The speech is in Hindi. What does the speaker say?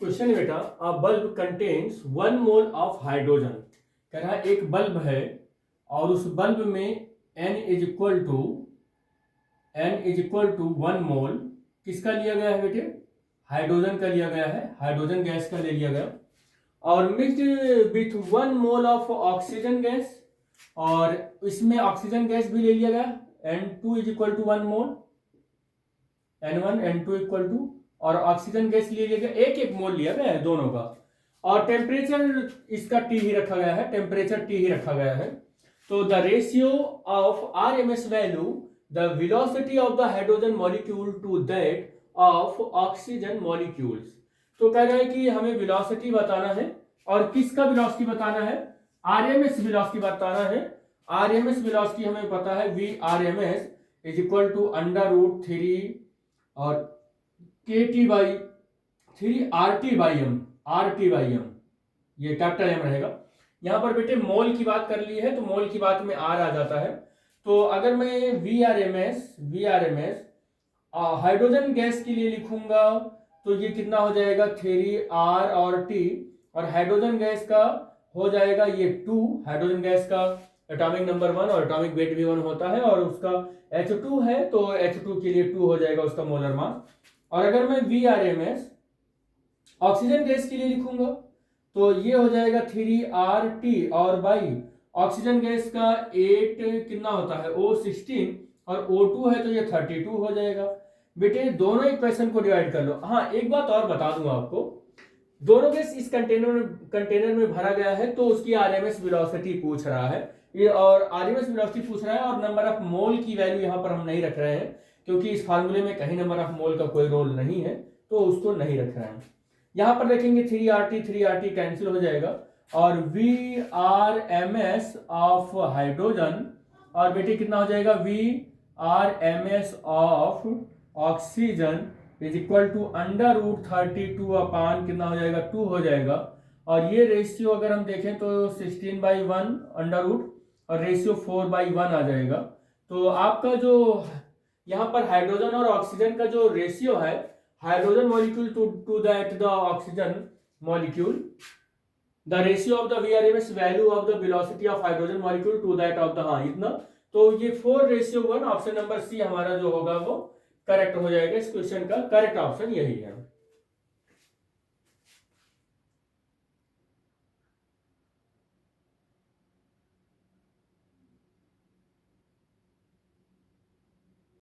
क्वेश्चन बेटा, अ bulb contains 1 mole of hydrogen. कह रहा है एक बल्ब है और उस बल्ब में n इज इक्वल टू 1 मोल किसका लिया गया है बेटे? हाइड्रोजन का लिया गया है, हाइड्रोजन गैस का ले लिया गया और mixed with 1 mole of oxygen gas, और इसमें ऑक्सीजन गैस भी ले लिया गया N2 is equal to 1 mole, N1 N2 equal to, और ऑक्सीजन गैस ले लिया गया, एक मोल लिया गया है दोनों का, और टेम्परेचर इसका T ही रखा गया है, टेम्परेचर T ही रखा गया है। तो the ratio of RMS value the velocity of the hydrogen molecule to that of oxygen molecules. तो कह रहा है कि हमें वेलोसिटी बताना है, और किसका वेलोसिटी बताना है? RMS वेलोसिटी बताना है। RMS वेलोसिटी हमें पता है VRMS इज इक्वल टू √3 और KT/3 RT/m, ये कैपिटल M रहेगा। यहां पर बेटे मोल की बात कर ली है तो मोल की बात में R आ जाता है। तो अगर मैं VRMS हाइड्रोजन गैस के लिए लिखूंगा तो ये कितना हो जाएगा 3R और T, और हाइड्रोजन गैस का हो जाएगा ये 2, हाइड्रोजन गैस का एटॉमिक नंबर 1 और एटॉमिक वेट भी 1 होता है, और उसका H2 है तो H2 के लिए 2 हो जाएगा उसका मोलर मास। और अगर मैं VRMS ऑक्सीजन गैस के लिए लिखूंगा तो ये हो जाएगा 3RT, और बाई ऑक्सीजन गैस का 8 कितना होता है O16 और O2 है तो ये 32 हो जाएगा। बेटे दोनों इक्वेशन को डिवाइड कर लो। हाँ, एक बात और बता दूंगा आपको, दोनों गैस इस कंटेनर में भरा गया है तो उसकी RMS वेलोसिटी पूछ रहा है ये, और RMS वेलोसिटी पूछ रहा है, और नंबर ऑफ मोल की वैल्यू यहाँ पर हम नहीं रख रहे हैं क्योंकि इस फार्मूले में कहीं नंबर ऑफ मोल का कोई रोल नहीं है तो उसको नहीं रख रहे हैं। यहाँ पर देखेंगे 3RT कैंसिल हो जाएगा, और VRMS ऑफ हाइड्रोजन, और बेटे कितना हो जाएगा VRMS of oxygen is equal to √32 upon कितना हो जाएगा 2 हो जाएगा, और ये रेशियो अगर हम देखें तो 16/1 √ और रेशियो 4/1 आ जाएगा। तो आपका जो यहाँ पर हाइड्रोजन और ऑक्सीजन का जो रेशियो है, hydrogen molecule to that the oxygen molecule, the ratio of the VRMS value of the velocity of hydrogen molecule to that of the, हाँ इतना, तो ये 4:1, ऑप्शन नंबर सी हमारा जो होगा वो करेक्ट हो जाएगा। इस क्वेश्चन का करेक्ट ऑप्शन यही है।